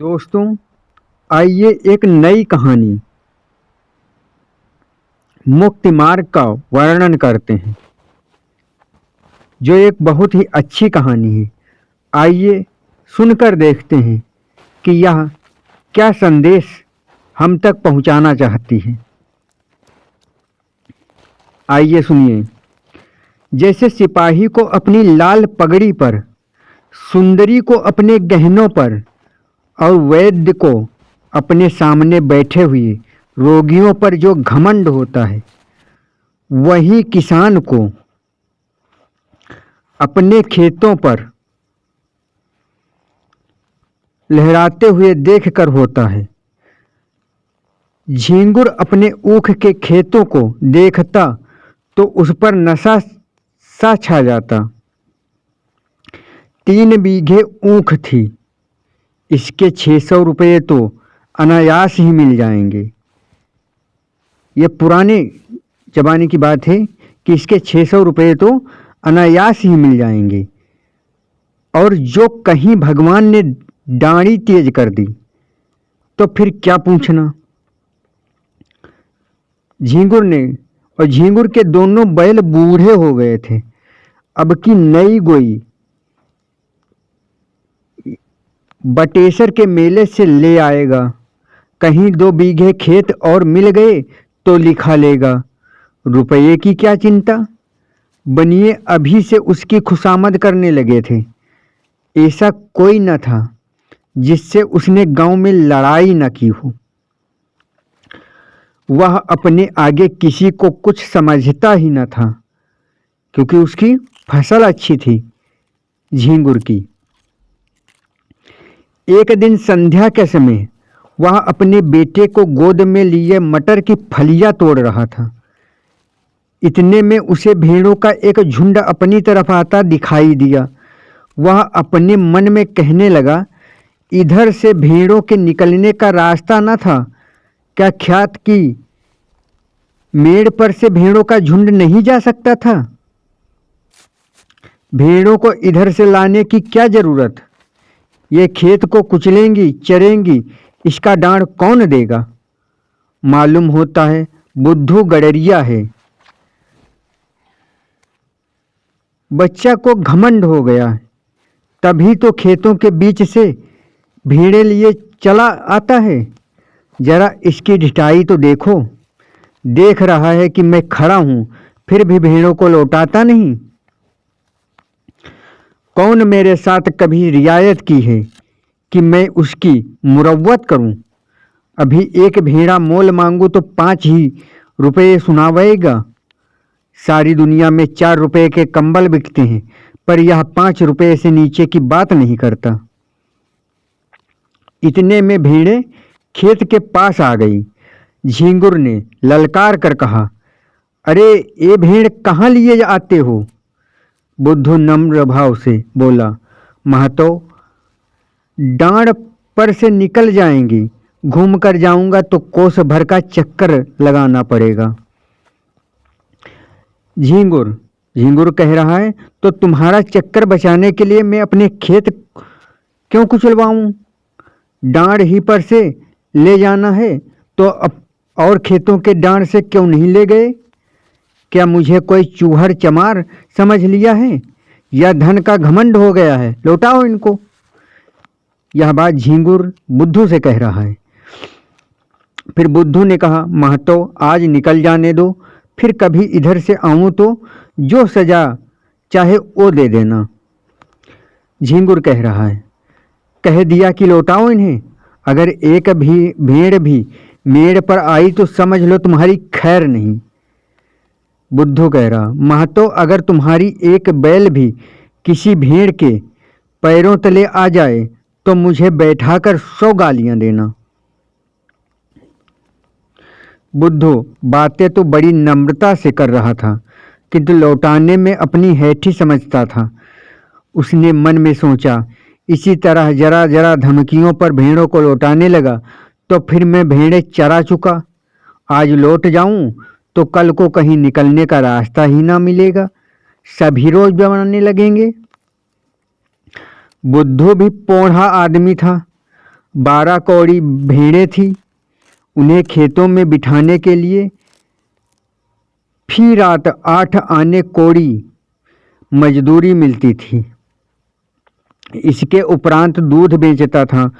दोस्तों, आइए एक नई कहानी मुक्ति मार्ग का वर्णन करते हैं, जो एक बहुत ही अच्छी कहानी है। आइए सुनकर देखते हैं कि यह क्या संदेश हम तक पहुंचाना चाहती है। आइए सुनिए। जैसे सिपाही को अपनी लाल पगड़ी पर, सुंदरी को अपने गहनों पर और वैद्य को अपने सामने बैठे हुए रोगियों पर जो घमंड होता है, वही किसान को अपने खेतों पर लहराते हुए देखकर होता है। झींगुर अपने ऊख के खेतों को देखता तो उस पर नशा सा छा जाता। 3 बीघे ऊख थी, इसके 600 रुपये तो अनायास ही मिल जाएंगे। ये पुराने ज़माने की बात है कि इसके 600 रुपये तो अनायास ही मिल जाएंगे। और जो कहीं भगवान ने डांडी तेज कर दी तो फिर क्या पूछना। झींगुर ने और झींगुर के दोनों बैल बूढ़े हो गए थे। अब की नई गोई बटेसर के मेले से ले आएगा। कहीं 2 बीघे खेत और मिल गए तो लिखा लेगा। रुपये की क्या चिंता। बनिए अभी से उसकी खुशामद करने लगे थे। ऐसा कोई न था जिससे उसने गांव में लड़ाई न की हो। वह अपने आगे किसी को कुछ समझता ही न था, क्योंकि उसकी फसल अच्छी थी झींगुर की। एक दिन संध्या के समय वह अपने बेटे को गोद में लिए मटर की फलियां तोड़ रहा था। इतने में उसे भेड़ों का एक झुंड अपनी तरफ आता दिखाई दिया। वह अपने मन में कहने लगा, इधर से भेड़ों के निकलने का रास्ता न था क्या? ख्यात की मेड़ पर से भेड़ों का झुंड नहीं जा सकता था? भेड़ों को इधर से लाने की क्या जरूरत? ये खेत को कुचलेंगी, चरेंगी, इसका डांड कौन देगा? मालूम होता है बुद्धू गडरिया है। बच्चा को घमंड हो गया, तभी तो खेतों के बीच से भेड़े लिए चला आता है। जरा इसकी ढिठाई तो देखो। देख रहा है कि मैं खड़ा हूं, फिर भी भेड़ों को लौटाता नहीं। कौन मेरे साथ कभी रियायत की है कि मैं उसकी मुरव्वत करूं? अभी एक भेड़ा मोल मांगू तो 5 ही रुपये सुनावेगा। सारी दुनिया में 4 रुपये के कंबल बिकते हैं, पर यह 5 रुपये से नीचे की बात नहीं करता। इतने में भेड़ें खेत के पास आ गई। झींगुर ने ललकार कर कहा, अरे ये भेड़ कहाँ लिए आते हो? बुद्धू नम्र भाव से बोला, महतो, डांड पर से निकल जाएंगी। घूम कर जाऊंगा तो कोस भर का चक्कर लगाना पड़ेगा। झींगुर कह रहा है, तो तुम्हारा चक्कर बचाने के लिए मैं अपने खेत क्यों कुचलवाऊं? डांड ही पर से ले जाना है तो अब और खेतों के डांड से क्यों नहीं ले गए? क्या मुझे कोई चूहर चमार समझ लिया है, या धन का घमंड हो गया है? लौटाओ इनको। यह बात झींगुर बुद्धू से कह रहा है। फिर बुद्धू ने कहा, महतो, आज निकल जाने दो, फिर कभी इधर से आऊं तो जो सजा चाहे वो दे देना। झींगुर कह रहा है, कह दिया कि लौटाओ इन्हें। अगर एक भी भेड़ भी मेड़ पर आई तो समझ लो तुम्हारी खैर नहीं। बुद्धू कह रहा, महतो, अगर तुम्हारी एक बैल भी किसी भेड़ के पैरों तले आ जाए तो मुझे बैठाकर 100 गालियां देना। बुद्धू बातें तो बड़ी नम्रता से कर रहा था, किंतु लौटाने में अपनी हैठी समझता था। उसने मन में सोचा, इसी तरह जरा जरा धमकियों पर भेड़ों को लौटाने लगा तो फिर मैं भेड़ें चरा चुका। आज लौट जाऊं तो कल को कहीं निकलने का रास्ता ही ना मिलेगा। सभी रोज बनाने लगेंगे। बुद्धू भी पौढ़ा आदमी था। 12 कौड़ी भेड़ें थी। उन्हें खेतों में बिठाने के लिए फी रात 8 आने कौड़ी मजदूरी मिलती थी। इसके उपरांत दूध बेचता था,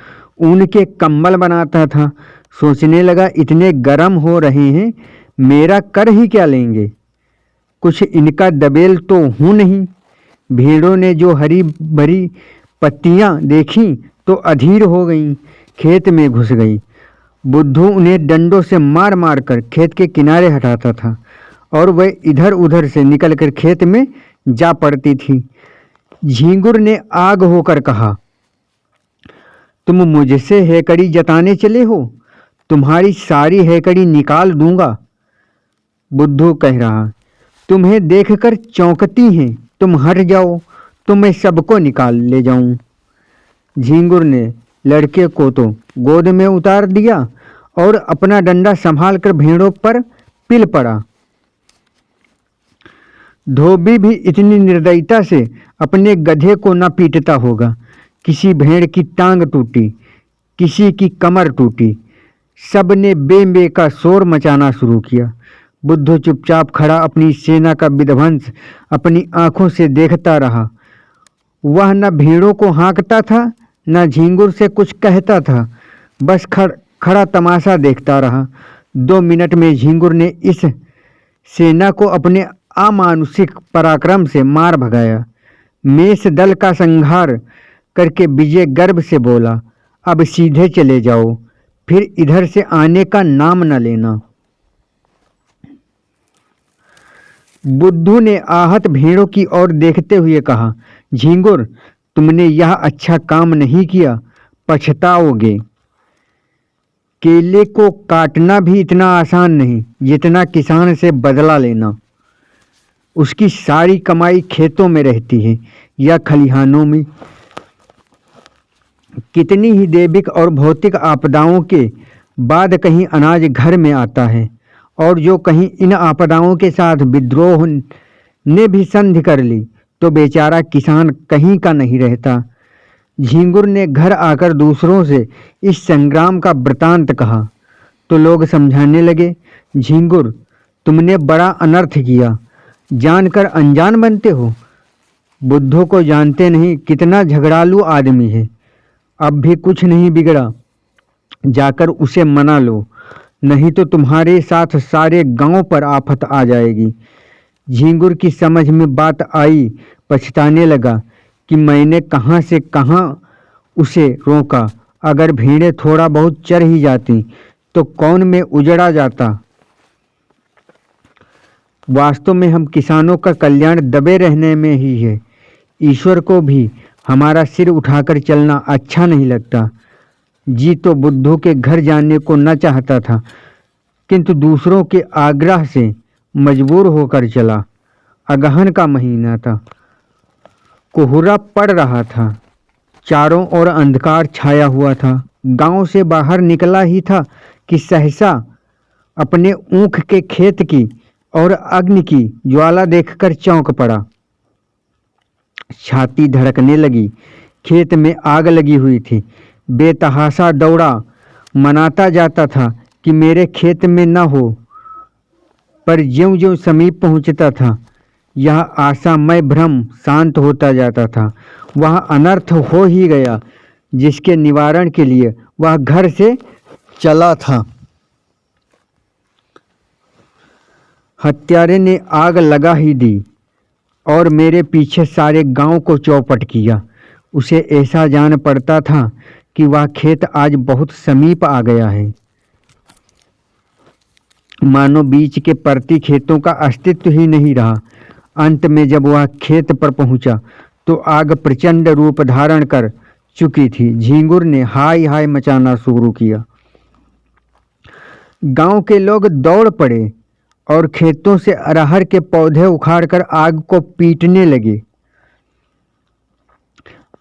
ऊन के कंबल बनाता था। सोचने लगा, इतने गर्म हो रहे हैं, मेरा कर ही क्या लेंगे। कुछ इनका दबेल तो हूँ नहीं। भेड़ों ने जो हरी भरी पत्तियां देखीं तो अधीर हो गईं, खेत में घुस गई। बुद्धू उन्हें डंडों से मार मार कर खेत के किनारे हटाता था और वह इधर उधर से निकलकर खेत में जा पड़ती थी। झींगुर ने आग होकर कहा, तुम मुझसे हैकड़ी जताने चले हो? तुम्हारी सारी हैकड़ी निकाल दूंगा। बुद्धू कह रहा, तुम्हें देखकर चौंकती हैं, तुम हट जाओ तो मैं सबको निकाल ले जाऊं। झींगुर ने लड़के को तो गोद में उतार दिया और अपना डंडा संभालकर भेड़ों पर पिल पड़ा। धोबी भी इतनी निर्दयता से अपने गधे को न पीटता होगा। किसी भेड़ की टांग टूटी, किसी की कमर टूटी, सब ने बे का शोर मचाना शुरू किया। बुद्धू चुपचाप खड़ा अपनी सेना का विध्वंस अपनी आंखों से देखता रहा। वह न भेड़ों को हाँकता था, न झींगुर से कुछ कहता था, बस खड़ा तमाशा देखता रहा। 2 मिनट में झींगुर ने इस सेना को अपने अमानुषिक पराक्रम से मार भगाया। मेष दल का संहार करके विजय गर्व से बोला, अब सीधे चले जाओ, फिर इधर से आने का नाम न लेना। बुद्धू ने आहत भेड़ों की ओर देखते हुए कहा, झींगुर, तुमने यह अच्छा काम नहीं किया, पछताओगे। केले को काटना भी इतना आसान नहीं जितना किसान से बदला लेना। उसकी सारी कमाई खेतों में रहती है या खलिहानों में। कितनी ही दैविक और भौतिक आपदाओं के बाद कहीं अनाज घर में आता है, और जो कहीं इन आपदाओं के साथ विद्रोह ने भी संधि कर ली तो बेचारा किसान कहीं का नहीं रहता। झींगुर ने घर आकर दूसरों से इस संग्राम का वृतांत कहा तो लोग समझाने लगे, झींगुर, तुमने बड़ा अनर्थ किया, जानकर अनजान बनते हो। बुद्धू को जानते नहीं कितना झगड़ालू आदमी है। अब भी कुछ नहीं बिगड़ा, जाकर उसे मना लो, नहीं तो तुम्हारे साथ सारे गांव पर आफत आ जाएगी। झींगुर की समझ में बात आई, पछताने लगा कि मैंने कहाँ से कहाँ उसे रोका। अगर भेड़ें थोड़ा बहुत चर ही जाती तो कौन में उजड़ा जाता। वास्तव में हम किसानों का कल्याण दबे रहने में ही है। ईश्वर को भी हमारा सिर उठाकर चलना अच्छा नहीं लगता। जी तो बुद्धू के घर जाने को न चाहता था, किंतु दूसरों के आग्रह से मजबूर होकर चला। अगहन का महीना था, कोहरा पड़ रहा था, चारों ओर अंधकार छाया हुआ था। गांव से बाहर निकला ही था कि सहसा अपने ऊख के खेत की और अग्नि की ज्वाला देखकर चौंक पड़ा। छाती धड़कने लगी। खेत में आग लगी हुई थी। बेतहाशा दौड़ा, मनाता जाता था कि मेरे खेत में न हो, पर ज्यों-ज्यों समीप पहुंचता था यह आशामय भ्रम शांत होता जाता था। वह अनर्थ हो ही गया जिसके निवारण के लिए वह घर से चला था। हत्यारे ने आग लगा ही दी और मेरे पीछे सारे गांव को चौपट किया। उसे ऐसा जान पड़ता था कि वह खेत आज बहुत समीप आ गया है, मानो बीच के परती खेतों का अस्तित्व ही नहीं रहा। अंत में जब वह खेत पर पहुंचा तो आग प्रचंड रूप धारण कर चुकी थी। झींगुर ने हाय हाय मचाना शुरू किया। गांव के लोग दौड़ पड़े और खेतों से अरहर के पौधे उखाड़कर आग को पीटने लगे।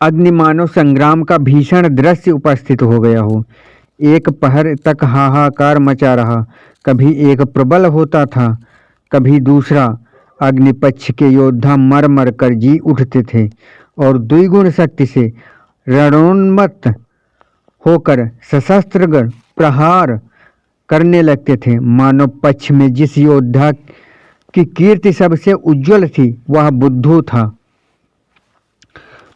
अग्नि मानो संग्राम का भीषण दृश्य उपस्थित हो गया हो। एक पहर तक हाहाकार मचा रहा। कभी एक प्रबल होता था, कभी दूसरा। अग्निपक्ष के योद्धा मर मर कर जी उठते थे और द्विगुण शक्ति से रणोन्मत्त होकर सशस्त्र प्रहार करने लगते थे। मानव पक्ष में जिस योद्धा की कीर्ति सबसे उज्जवल थी वह बुद्धू था।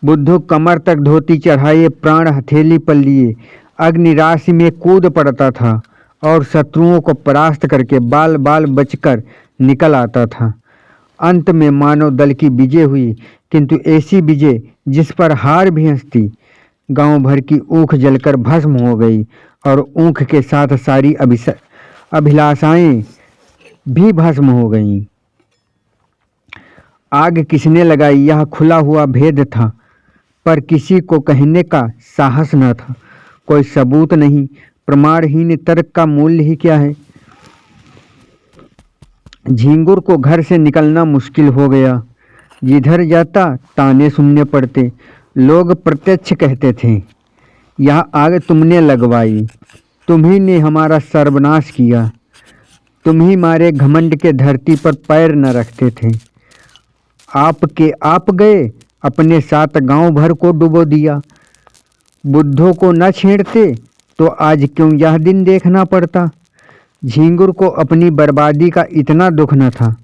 बुद्धू कमर तक धोती चढ़ाए, प्राण हथेली पर लिए अग्नि राशि में कूद पड़ता था और शत्रुओं को परास्त करके बाल बाल बचकर निकल आता था। अंत में मानव दल की विजय हुई, किंतु ऐसी विजय जिस पर हार भी हंसती। गांव भर की ऊख जलकर भस्म हो गई और ऊख के साथ सारी अभिलाषाएं भी भस्म हो गईं। आग किसने लगाई यह खुला हुआ भेद था, पर किसी को कहने का साहस न था। कोई सबूत नहीं, प्रमाणहीन तर्क का मूल्य ही क्या है। झींगुर को घर से निकलना मुश्किल हो गया। जिधर जाता ताने सुनने पड़ते। लोग प्रत्यक्ष कहते थे, यह आग तुमने लगवाई, तुम्ही ने हमारा सर्वनाश किया। तुम ही मारे घमंड के धरती पर पैर न रखते थे। आपके आप गए, अपने साथ गांव भर को डुबो दिया। बुद्धों को न छेड़ते तो आज क्यों यह दिन देखना पड़ता। झींगुर को अपनी बर्बादी का इतना दुख न था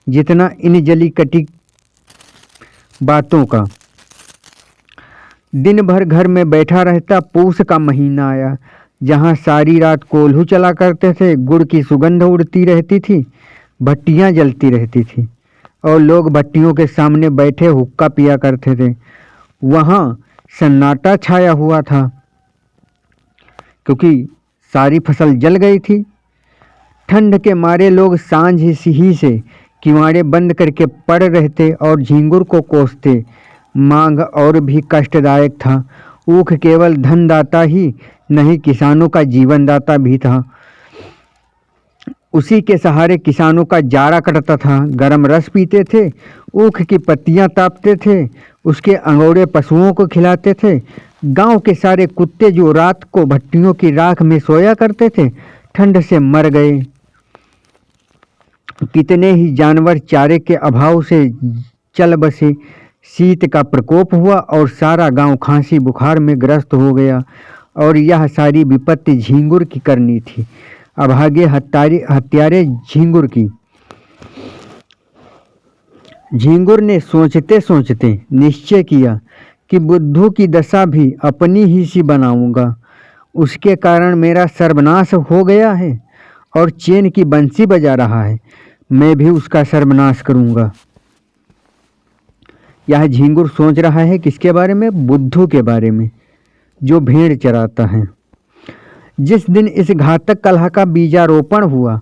जितना इन जली कटी बातों का। दिन भर घर में बैठा रहता। पूस का महीना आया, जहाँ सारी रात कोल्हू चला करते थे। गुड़ की सुगंध उड़ती रहती थी, भट्टियाँ जलती रहती थी और लोग भट्टियों के सामने बैठे हुक्का पिया करते थे। वहाँ सन्नाटा छाया हुआ था, क्योंकि सारी फसल जल गई थी। ठंड के मारे लोग सांझ ही से किवाड़े बंद करके पड़ रहते और झींगुर को कोसते। मांग और भी कष्टदायक था। ऊख केवल धनदाता ही नहीं, किसानों का जीवनदाता भी था। उसी के सहारे किसानों का जाड़ा कटता था। गरम रस पीते थे, ऊख की पत्तियां तापते थे, उसके अंगोड़े पशुओं को खिलाते थे। गांव के सारे कुत्ते जो रात को भट्टियों की राख में सोया करते थे, ठंड से मर गए। कितने ही जानवर चारे के अभाव से चल बसे। शीत का प्रकोप हुआ और सारा गांव खांसी बुखार में ग्रस्त हो गया। और यह सारी विपत्ति झींगुर की करनी थी, अभागे हत्यारे झींगुर की। झींगुर ने सोचते सोचते निश्चय किया कि बुद्धू की दशा भी अपनी ही सी बनाऊंगा। उसके कारण मेरा सर्वनाश हो गया है और चैन की बंसी बजा रहा है, मैं भी उसका सर्वनाश करूंगा। यह झींगुर सोच रहा है किसके बारे में? बुद्धू के बारे में, जो भेड़ चराता है। जिस दिन इस घातक कलह का बीजारोपण हुआ,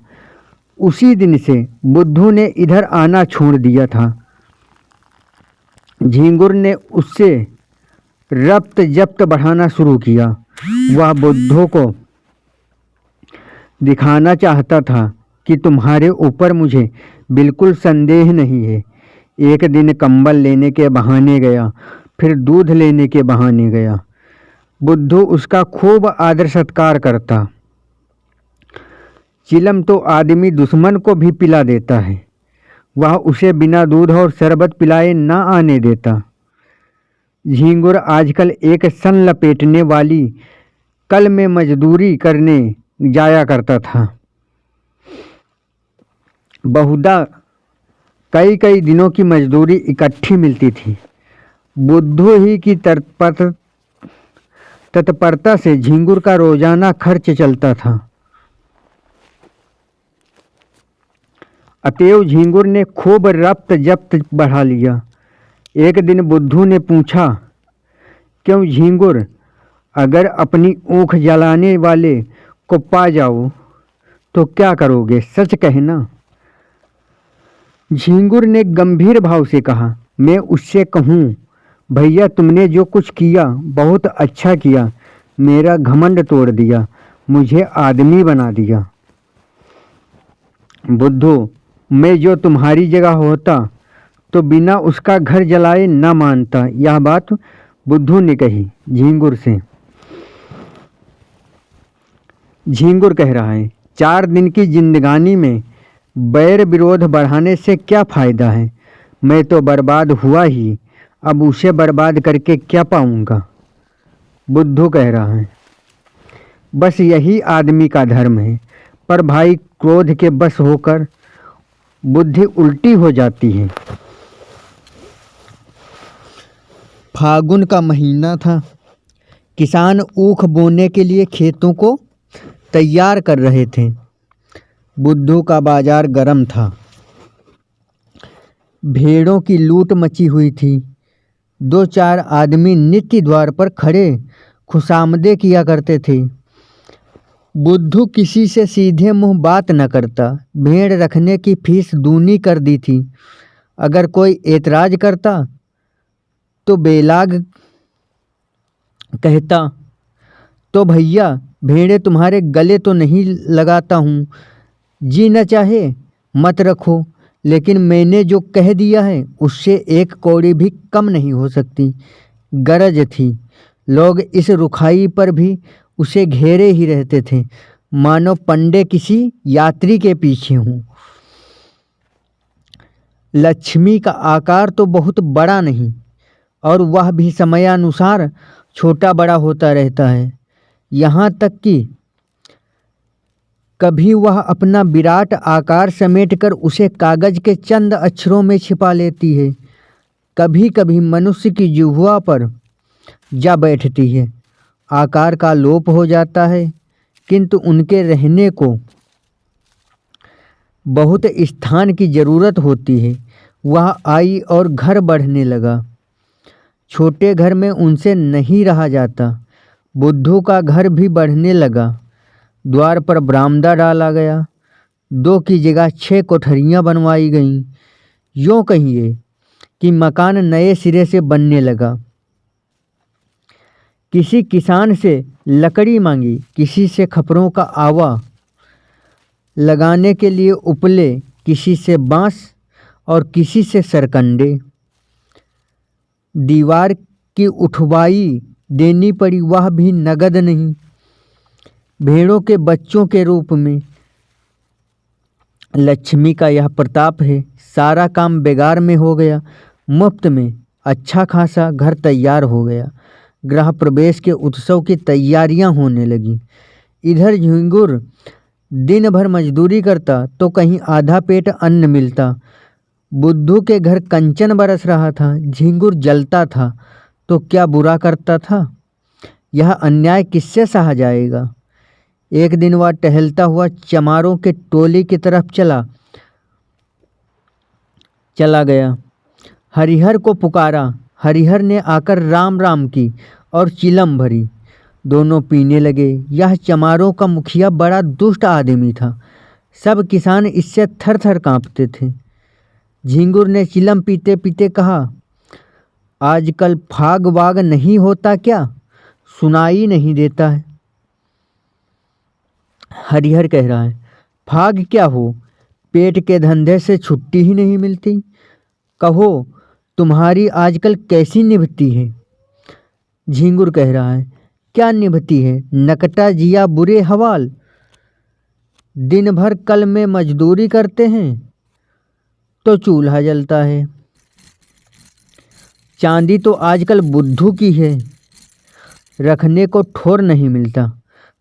उसी दिन से बुद्धू ने इधर आना छोड़ दिया था। झींगुर ने उससे रब्त जब्त बढ़ाना शुरू किया। वह बुद्धू को दिखाना चाहता था कि तुम्हारे ऊपर मुझे बिल्कुल संदेह नहीं है। एक दिन कंबल लेने के बहाने गया, फिर दूध लेने के बहाने गया। बुद्धू उसका खूब आदर सत्कार करता। चिलम तो आदमी दुश्मन को भी पिला देता है, वह उसे बिना दूध और शरबत पिलाए ना आने देता। झींगुर आजकल एक सन लपेटने वाली कल में मजदूरी करने जाया करता था। बहुधा कई कई दिनों की मजदूरी इकट्ठी मिलती थी। बुद्धू ही की तत्परता से झींगुर का रोजाना खर्च चलता था। अतएव झींगुर ने खूब रफ्त जब्त बढ़ा लिया। एक दिन बुद्धू ने पूछा, क्यों झींगुर, अगर अपनी ऊख जलाने वाले को पा जाओ तो क्या करोगे, सच कहना। झींगुर ने गंभीर भाव से कहा, मैं उससे कहूँ, भैया तुमने जो कुछ किया बहुत अच्छा किया, मेरा घमंड तोड़ दिया, मुझे आदमी बना दिया। बुद्धू, मैं जो तुम्हारी जगह होता तो बिना उसका घर जलाए न मानता। यह बात बुद्धू ने कही झींगुर से। झींगुर कह रहा है, 4 दिन की जिंदगानी में बैर विरोध बढ़ाने से क्या फायदा है। मैं तो बर्बाद हुआ ही, अब उसे बर्बाद करके क्या पाऊंगा। बुद्धू कह रहा है, बस यही आदमी का धर्म है। पर भाई क्रोध के बस होकर बुद्धि उल्टी हो जाती है। फागुन का महीना था। किसान ऊख बोने के लिए खेतों को तैयार कर रहे थे। बुद्धू का बाजार गर्म था। भेड़ों की लूट मची हुई थी। दो चार आदमी नित्य द्वार पर खड़े खुशामदे किया करते थे। बुद्धू किसी से सीधे मुंह बात न करता। भेड़ रखने की फीस दूनी कर दी थी। अगर कोई एतराज करता तो बेलाग कहता, तो भैया भेड़े तुम्हारे गले तो नहीं लगाता हूँ, जी न चाहे मत रखो, लेकिन मैंने जो कह दिया है उससे एक कौड़ी भी कम नहीं हो सकती। गरज थी। लोग इस रुखाई पर भी उसे घेरे ही रहते थे, मानो पंडे किसी यात्री के पीछे हों। लक्ष्मी का आकार तो बहुत बड़ा नहीं, और वह भी समयानुसार छोटा बड़ा होता रहता है। यहाँ तक कि कभी वह अपना विराट आकार समेटकर उसे कागज के चंद अक्षरों में छिपा लेती है। कभी कभी मनुष्य की जिह्वा पर जा बैठती है। आकार का लोप हो जाता है, किंतु उनके रहने को बहुत स्थान की जरूरत होती है। वह आई और घर बढ़ने लगा। छोटे घर में उनसे नहीं रहा जाता। बुद्धू का घर भी बढ़ने लगा। द्वार पर बरामदा डाला गया। 2 की जगह 6 कोठरियाँ बनवाई गईं। यूँ कहिए कि मकान नए सिरे से बनने लगा। किसी किसान से लकड़ी मांगी, किसी से खपरों का आवा लगाने के लिए उपले, किसी से बांस और किसी से सरकंडे। दीवार की उठवाई देनी पड़ी, वह भी नगद नहीं, भेड़ों के बच्चों के रूप में। लक्ष्मी का यह प्रताप है। सारा काम बेगार में हो गया। मुफ्त में अच्छा खासा घर तैयार हो गया। गृह प्रवेश के उत्सव की तैयारियां होने लगी। इधर झिंगुर दिन भर मजदूरी करता तो कहीं आधा पेट अन्न मिलता। बुद्धू के घर कंचन बरस रहा था। झिंगुर जलता था तो क्या बुरा करता था। यह अन्याय किससे सहा जाएगा। एक दिन वह टहलता हुआ चमारों के टोली की तरफ चला गया। हरिहर को पुकारा। हरिहर ने आकर राम राम की और चिलम भरी। दोनों पीने लगे। यह चमारों का मुखिया बड़ा दुष्ट आदमी था। सब किसान इससे थर थर काँपते थे। झिंगुर ने चिलम पीते पीते कहा, आजकल फाग वाग नहीं होता क्या, सुनाई नहीं देता है। हरिहर कह रहा है, फाग क्या हो, पेट के धंधे से छुट्टी ही नहीं मिलती। कहो तुम्हारी आजकल कैसी निभती है। झिंगुर कह रहा है, क्या निभती है, नकटा जिया बुरे हवाल। दिन भर कल में मजदूरी करते हैं तो चूल्हा जलता है। चांदी तो आजकल बुद्धू की है, रखने को ठोर नहीं मिलता।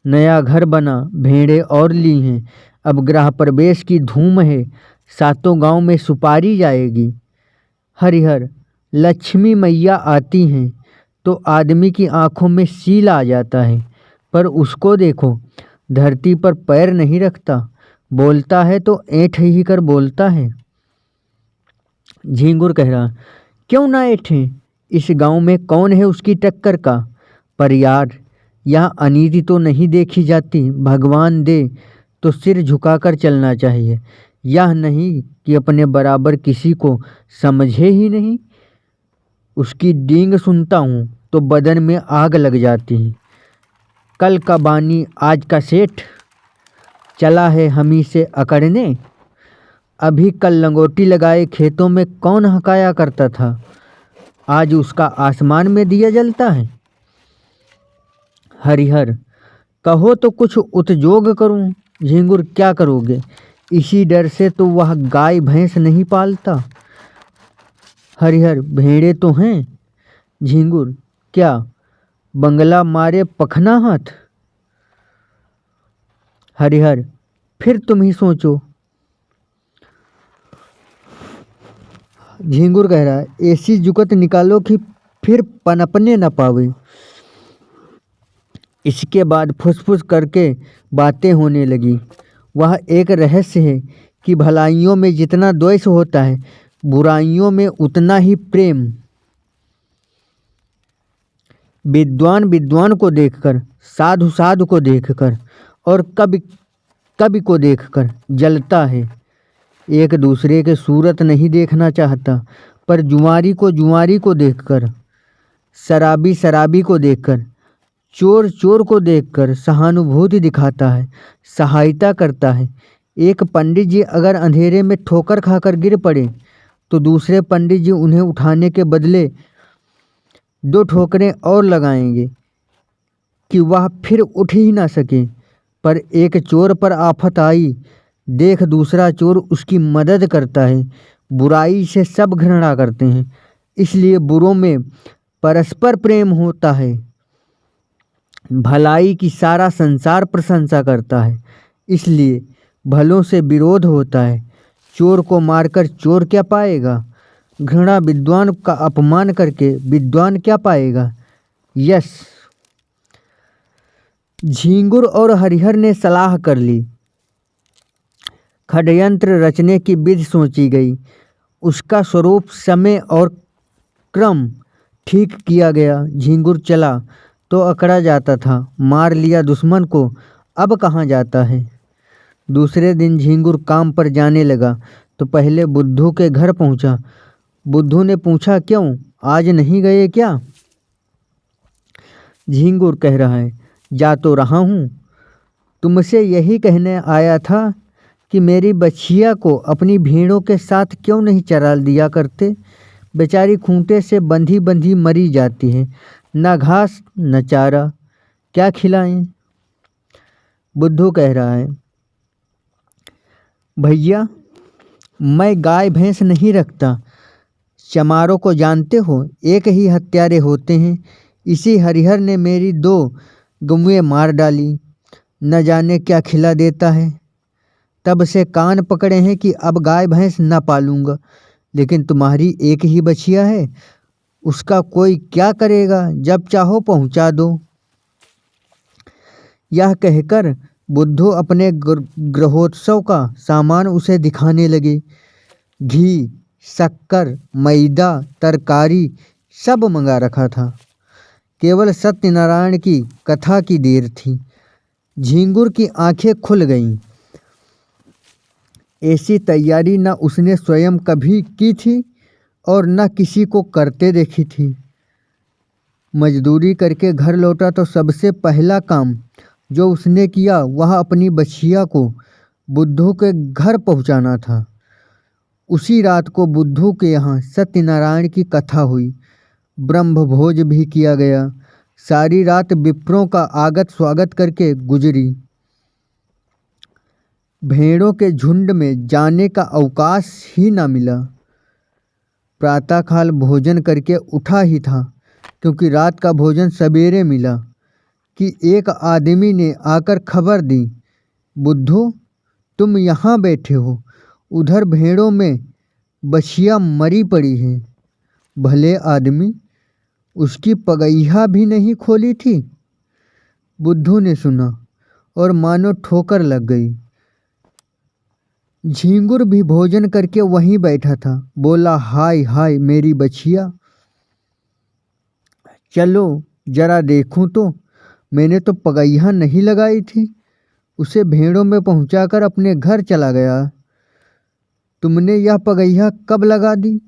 नया घर बना, भेड़ें और ली हैं। अब गृह प्रवेश की धूम है। 7 गांव में सुपारी जाएगी। हरिहर, लक्ष्मी मैया आती हैं तो आदमी की आंखों में सील आ जाता है, पर उसको देखो, धरती पर पैर नहीं रखता, बोलता है तो ऐंठ ही कर बोलता है। झिंगुर कह रहा, क्यों ना ऐठें, इस गांव में कौन है उसकी टक्कर का। पर यार, यहाँ अनीति तो नहीं देखी जाती। भगवान दे तो सिर झुकाकर चलना चाहिए, यह नहीं कि अपने बराबर किसी को समझे ही नहीं। उसकी डींग सुनता हूँ तो बदन में आग लग जाती है। कल का बानी आज का सेठ, चला है हमी से अकड़ने। अभी कल लंगोटी लगाए खेतों में कौन हकाया करता था, आज उसका आसमान में दिया जलता है। हरिहर, कहो तो कुछ उतजोग करूं। झिंगुर, क्या करोगे, इसी डर से तो वह गाय भैंस नहीं पालता। हरिहर, भेड़े तो हैं। झिंगुर, क्या बंगला मारे पखना हाथ। हरिहर, फिर तुम ही सोचो। झींगुर कह रहा है, ऐसी जुगत निकालो कि फिर पनपने न पावे। इसके बाद फुसफुस करके बातें होने लगी। वह एक रहस्य है कि भलाइयों में जितना द्वेष होता है, बुराइयों में उतना ही प्रेम। विद्वान विद्वान को देखकर, साधु साधु को देखकर और कवि कवि को देखकर जलता है। एक दूसरे के सूरत नहीं देखना चाहता, पर जुआरी को देखकर, शराबी शराबी को देखकर, चोर चोर को देखकर सहानुभूति दिखाता है, सहायता करता है। एक पंडित जी अगर अंधेरे में ठोकर खाकर गिर पड़े तो दूसरे पंडित जी उन्हें उठाने के बदले 2 ठोकरें और लगाएंगे कि वह फिर उठ ही ना सके। पर एक चोर पर आफत आई, देख दूसरा चोर उसकी मदद करता है। बुराई से सब घृणा करते हैं, इसलिए बुरों में परस्पर प्रेम होता है। भलाई की सारा संसार प्रशंसा करता है, इसलिए भलों से विरोध होता है। चोर को मारकर चोर क्या पाएगा? घृणा विद्वान का अपमान करके विद्वान क्या पाएगा? यस। झींगुर और हरिहर ने सलाह कर ली। षड्यंत्र रचने की विधि सोची गई। उसका स्वरूप, समय और क्रम ठीक किया गया। झींगुर चला तो अकड़ा जाता था, मार लिया दुश्मन को, अब कहाँ जाता है। दूसरे दिन झींगुर काम पर जाने लगा तो पहले बुद्धू के घर पहुंचा। बुद्धू ने पूछा, क्यों आज नहीं गए क्या? झींगुर कह रहा है, जा तो रहा हूँ, तुमसे यही कहने आया था कि मेरी बछिया को अपनी भेड़ों के साथ क्यों नहीं चरा दिया करते। बेचारी खूंटे से बंधी बंधी मरी जाती है, न घास न चारा, क्या खिलाएं। बुद्धू कह रहा है, भैया मैं गाय भैंस नहीं रखता। चमारों को जानते हो, एक ही हत्यारे होते हैं। इसी हरिहर ने मेरी 2 गौएं मार डाली, न जाने क्या खिला देता है। तब से कान पकड़े हैं कि अब गाय भैंस न पालूंगा। लेकिन तुम्हारी एक ही बछिया है, उसका कोई क्या करेगा, जब चाहो पहुंचा दो। यह कहकर बुद्धू अपने गृहोत्सव का सामान उसे दिखाने लगे। घी, शक्कर, मैदा, तरकारी सब मंगा रखा था। केवल सत्यनारायण की कथा की देर थी। झींगुर की आंखें खुल गईं। ऐसी तैयारी न उसने स्वयं कभी की थी और न किसी को करते देखी थी। मजदूरी करके घर लौटा तो सबसे पहला काम जो उसने किया वह अपनी बछिया को बुद्धू के घर पहुंचाना था। उसी रात को बुद्धू के यहाँ सत्यनारायण की कथा हुई, ब्रह्मभोज भी किया गया। सारी रात विप्रों का आगत स्वागत करके गुजरी। भेड़ों के झुंड में जाने का अवकाश ही न मिला। प्रातःकाल भोजन करके उठा ही था, क्योंकि रात का भोजन सवेरे मिला कि एक आदमी ने आकर खबर दी, बुद्धू तुम यहाँ बैठे हो, उधर भेड़ों में बछिया मरी पड़ी है। भले आदमी, उसकी पगैया भी नहीं खोली थी। बुद्धू ने सुना और मानो ठोकर लग गई। झींगुर भी भोजन करके वहीं बैठा था। बोला, हाय हाय मेरी बछिया, चलो जरा देखूं तो, मैंने तो पगैया नहीं लगाई थी। उसे भेड़ों में पहुंचाकर अपने घर चला गया। तुमने यह पगैया कब लगा दी?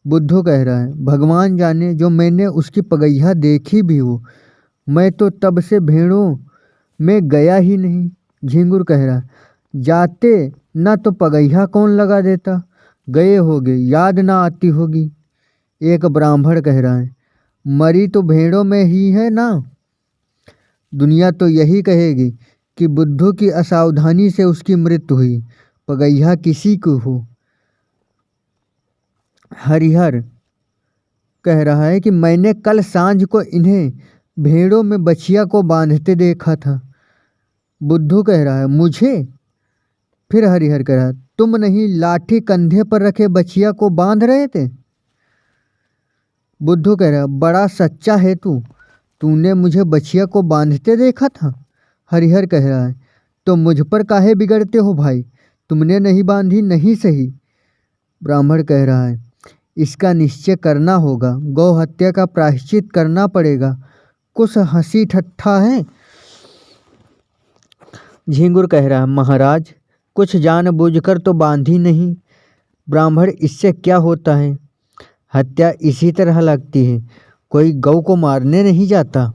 बुद्धू कह रहा है, भगवान जाने, जो मैंने उसकी पगैया देखी भी हो। मैं तो तब से भेड़ों में गया ही नहीं। झींगुर कह रहा है, जाते ना तो पगैया कौन लगा देता, गए होगे, याद ना आती होगी। एक ब्राह्मण कह रहा है, मरी तो भेड़ों में ही है ना। दुनिया तो यही कहेगी कि बुद्धू की असावधानी से उसकी मृत्यु हुई, पगैया किसी को हो। हरिहर कह रहा है कि मैंने कल सांझ को इन्हें भेड़ों में बछिया को बांधते देखा था। बुद्धू कह रहा है मुझे? फिर हरिहर कह रहा है तुम नहीं लाठी कंधे पर रखे बछिया को बांध रहे थे? बुद्धू कह रहा है बड़ा सच्चा है तूने मुझे बछिया को बांधते देखा था? हरिहर कह रहा है तो मुझ पर काहे बिगड़ते हो भाई, तुमने नहीं बांधी नहीं सही। ब्राह्मण कह रहा है इसका निश्चय करना होगा, गौ हत्या का प्रायश्चित करना पड़ेगा, कुछ हंसी ठट्ठा है। झिंगुर कह रहा है महाराज कुछ जानबूझकर तो बांधी नहीं। ब्राह्मण इससे क्या होता है, हत्या इसी तरह लगती है, कोई गौ को मारने नहीं जाता।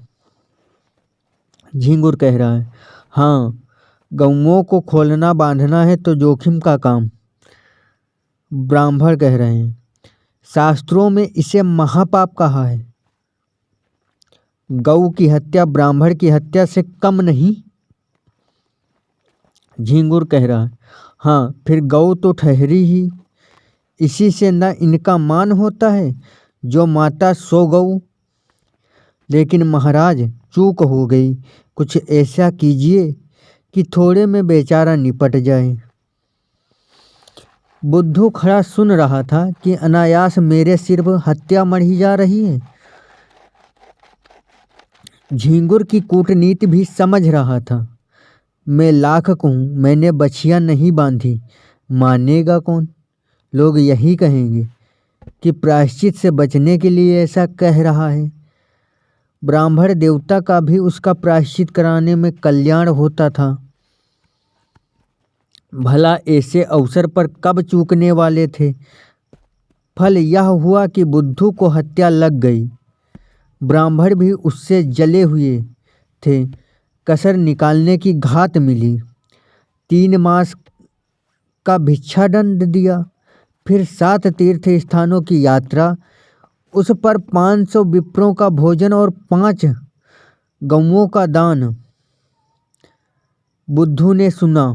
झिंगुर कह रहा है हाँ, गौओं को खोलना बांधना है तो जोखिम का काम। ब्राह्मण कह रहे हैं शास्त्रों में इसे महापाप कहा है। गौ की हत्या ब्राह्मण की हत्या से कम नहीं। झिंगुर कह रहा है हाँ, फिर गौ तो ठहरी ही, इसी से न इनका मान होता है, जो माता सो गौ। लेकिन महाराज चूक हो गई, कुछ ऐसा कीजिए कि थोड़े में बेचारा निपट जाए। बुद्धू खड़ा सुन रहा था कि अनायास मेरे सिर पर हत्या मढ़ी जा रही है। झिंगुर की कूटनीति भी समझ रहा था। मैं लाख कहूँ मैंने बछिया नहीं बांधी, मानेगा कौन? लोग यही कहेंगे कि प्रायश्चित से बचने के लिए ऐसा कह रहा है। ब्राह्मण देवता का भी उसका प्रायश्चित कराने में कल्याण होता था। भला ऐसे अवसर पर कब चूकने वाले थे। फल यह हुआ कि बुद्धू को हत्या लग गई। ब्राह्मण भी उससे जले हुए थे, कसर निकालने की घात मिली। 3 मास का भिक्षादंड दिया, फिर 7 तीर्थ स्थानों की यात्रा, उस पर 500 विप्रों का भोजन और 5 गौओं का दान। बुद्धू ने सुना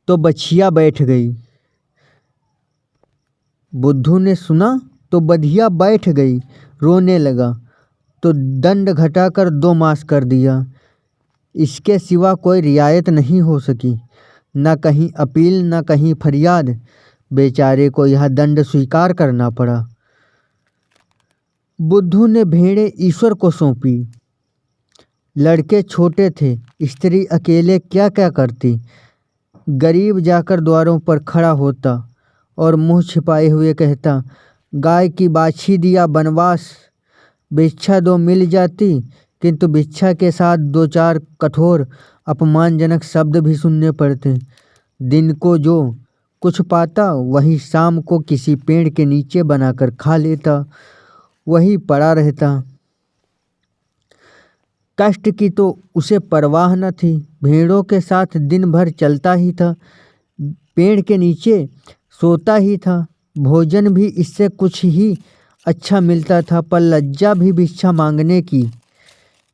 तो बछिया बैठ गई। बुद्धू ने सुना तो बधिया बैठ गई, रोने लगा तो दंड घटाकर 2 मास कर दिया। इसके सिवा कोई रियायत नहीं हो सकी, न कहीं अपील न कहीं फरियाद। बेचारे को यह दंड स्वीकार करना पड़ा। बुद्धू ने भेड़ें ईश्वर को सौंपी। लड़के छोटे थे, स्त्री अकेले क्या क्या करती। गरीब जाकर द्वारों पर खड़ा होता और मुंह छिपाए हुए कहता गाय की बाछी दिया बनवास, भिक्षा दो मिल जाती, किंतु भिक्षा के साथ 2-4 कठोर अपमानजनक शब्द भी सुनने पड़ते। दिन को जो कुछ पाता वही शाम को किसी पेड़ के नीचे बनाकर खा लेता, वही पड़ा रहता। कष्ट की तो उसे परवाह न थी, भेड़ों के साथ दिन भर चलता ही था, पेड़ के नीचे सोता ही था। भोजन भी इससे कुछ ही अच्छा मिलता था, पर लज्जा भी भिक्षा मांगने की,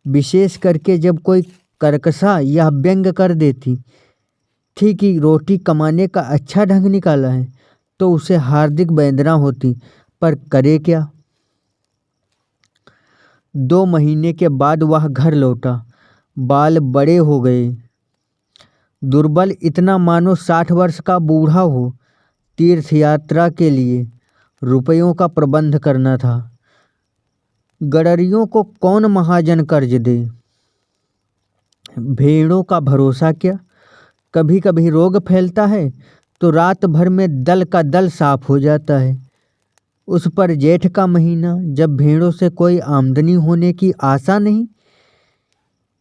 विशेष करके जब कोई कर्कशा या व्यंग कर देती थी कि रोटी कमाने का अच्छा ढंग निकाला है, तो उसे हार्दिक वेदना होती, पर करे क्या। 2 महीने के बाद वह घर लौटा। बाल बड़े हो गए, दुर्बल इतना मानो 60 वर्ष का बूढ़ा हो। तीर्थ यात्रा के लिए रुपयों का प्रबंध करना था। गडरियों को कौन महाजन कर्ज दे। भेड़ों का भरोसा क्या, कभी कभी रोग फैलता है तो रात भर में दल का दल साफ हो जाता है। उस पर जेठ का महीना, जब भेड़ों से कोई आमदनी होने की आशा नहीं,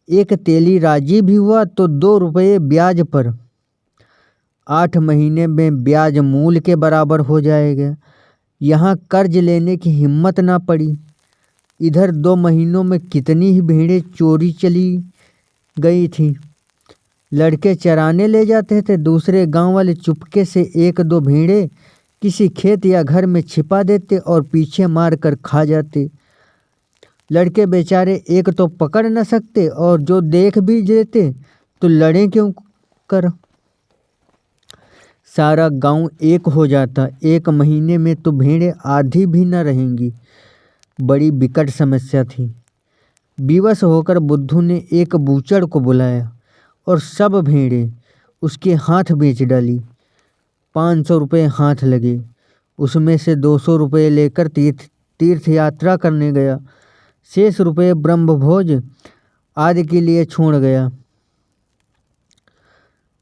एक तेली राजी भी हुआ तो 2 रुपये ब्याज पर। 8 महीने में ब्याज मूल के बराबर हो जाएगा। यहाँ कर्ज लेने की हिम्मत ना पड़ी। इधर 2 महीनों में कितनी ही भेड़ें चोरी चली गई थी। लड़के चराने ले जाते थे, दूसरे गांव वाले चुपके से 1-2 भेड़ें किसी खेत या घर में छिपा देते और पीछे मार कर खा जाते। लड़के बेचारे एक तो पकड़ न सकते और जो देख भी लेते तो लड़े क्यों कर। सारा गांव एक हो जाता। 1 महीने में तो भेड़ें आधी भी न रहेंगी। बड़ी विकट समस्या थी। विवश होकर बुद्धू ने एक बूचड़ को बुलाया और सब भेड़ें उसके हाथ बेच डाली। 500 रुपये हाथ लगे। उसमें से 200 रुपये लेकर तीर्थ यात्रा करने गया। शेष रुपये ब्रह्मभोज आदि के लिए छोड़ गया।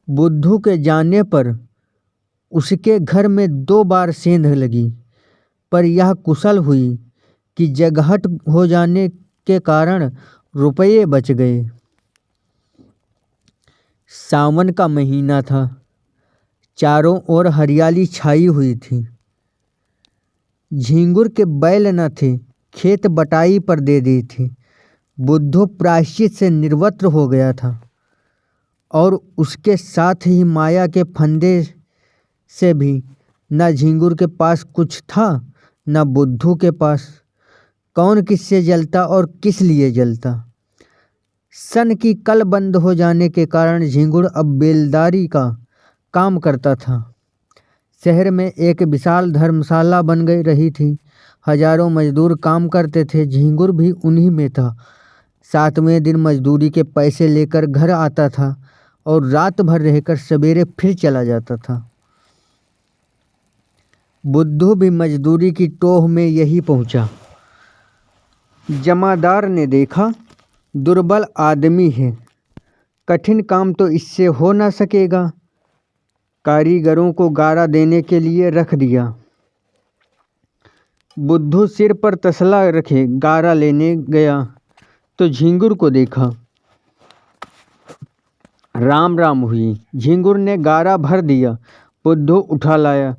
बुद्धू के जाने पर उसके घर में 2 बार सेंध लगी, पर यह कुशल हुई कि जगहट हो जाने के कारण रुपये बच गए। सावन का महीना था। चारों ओर हरियाली छाई हुई थी। झींगुर के बैल न थे, खेत बटाई पर दे दी थी। बुद्धू प्रायश्चित से निर्वस्त्र हो गया था और उसके साथ ही माया के फंदे से भी न झींगुर के पास कुछ था न बुद्धू के पास। कौन किससे जलता और किस लिए जलता। सन की कल बंद हो जाने के कारण झींगुर अब बेलदारी का काम करता था। शहर में एक विशाल धर्मशाला बन गई रही थी। हजारों मजदूर काम करते थे। झींगुर भी उन्हीं में था। 7वें दिन मजदूरी के पैसे लेकर घर आता था और रात भर रहकर सवेरे फिर चला जाता था। बुद्धू भी मजदूरी की टोह में यही पहुंचा। जमादार ने देखा, दुर्बल आदमी है, कठिन काम तो इससे हो ना सकेगा। कारीगरों को गारा देने के लिए रख दिया। बुद्धू सिर पर तसला रखे गारा लेने गया तो झींगुर को देखा। राम राम हुई। झींगुर ने गारा भर दिया। बुद्धू उठा लाया।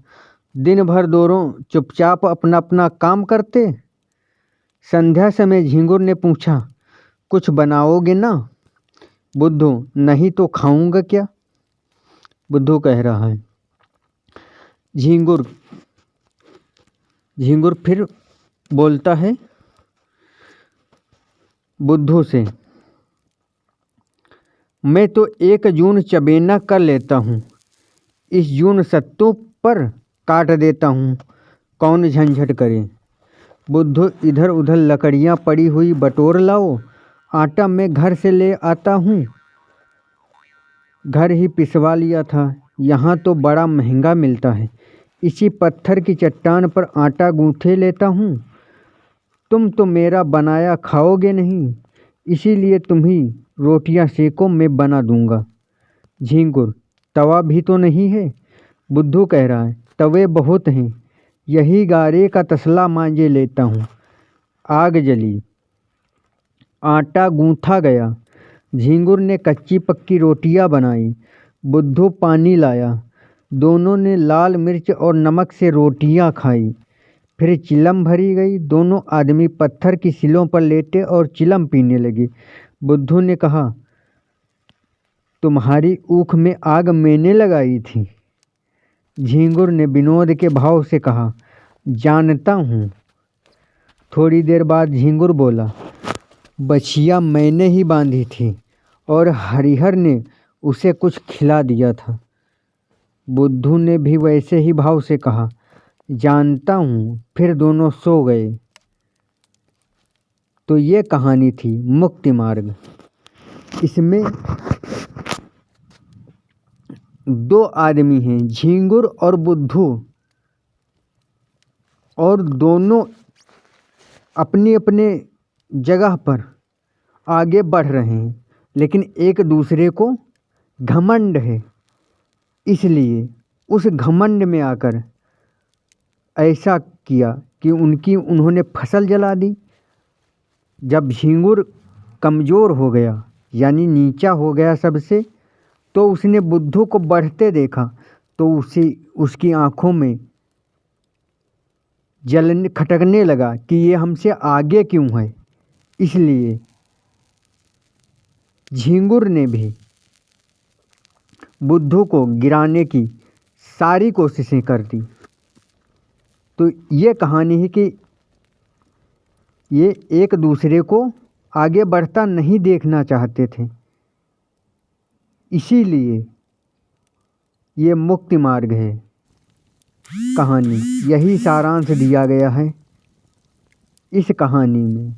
दिन भर दोनों चुपचाप अपना अपना काम करते। संध्या समय झींगुर ने पूछा, कुछ बनाओगे ना? बुद्धू, नहीं तो खाऊंगा क्या? बुद्धू कह रहा है। झींगुर फिर बोलता है बुद्धू से, मैं तो 1 जून चबेना कर लेता हूँ, इस जून सत्तू पर काट देता हूँ, कौन झंझट करे। बुद्धू, इधर उधर लकड़ियाँ पड़ी हुई बटोर लाओ, आटा मैं घर से ले आता हूँ। घर ही पिसवा लिया था, यहाँ तो बड़ा महंगा मिलता है। इसी पत्थर की चट्टान पर आटा गूँथे लेता हूँ। तुम तो मेरा बनाया खाओगे नहीं, इसीलिए तुम ही रोटियां सेको, मैं बना दूंगा। झींगुर, तवा भी तो नहीं है? बुद्धू कह रहा है, तवे बहुत हैं, यही गारे का तसला मांझे लेता हूँ। आग जली, आटा गूँथा गया। झींगुर ने कच्ची पक्की रोटियां बनाई। बुद्धू पानी लाया। दोनों ने लाल मिर्च और नमक से रोटियां खाई। फिर चिलम भरी गई। दोनों आदमी पत्थर की सिलों पर लेटे और चिलम पीने लगे। बुद्धू ने कहा, तुम्हारी ऊख में आग मैंने लगाई थी। झींगुर ने विनोद के भाव से कहा, जानता हूँ। थोड़ी देर बाद झींगुर बोला, बछिया मैंने ही बांधी थी और हरिहर ने उसे कुछ खिला दिया था। बुद्धू ने भी वैसे ही भाव से कहा, जानता हूँ। फिर दोनों सो गए। तो ये कहानी थी मुक्ति मार्ग। इसमें 2 आदमी हैं, झींगुर और बुद्धू, और दोनों अपनी अपने जगह पर आगे बढ़ रहे हैं, लेकिन एक दूसरे को घमंड है। इसलिए उस घमंड में आकर ऐसा किया कि उन्होंने फसल जला दी। जब झींगुर कमज़ोर हो गया, यानी नीचा हो गया सबसे, तो उसने बुद्धू को बढ़ते देखा तो उसकी आंखों में जलन खटकने लगा कि ये हमसे आगे क्यों है। इसलिए झींगुर ने भी बुद्धू को गिराने की सारी कोशिशें कर दी। तो ये कहानी है कि ये एक दूसरे को आगे बढ़ता नहीं देखना चाहते थे। इसीलिए ये मुक्ति मार्ग है कहानी। यही सारांश दिया गया है इस कहानी में।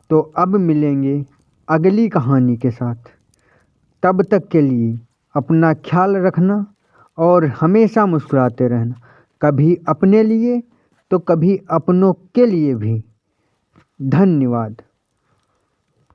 तो अब मिलेंगे अगली कहानी के साथ। तब तक के लिए अपना ख्याल रखना और हमेशा मुस्कुराते रहना, कभी अपने लिए तो कभी अपनों के लिए भी। धन्यवाद।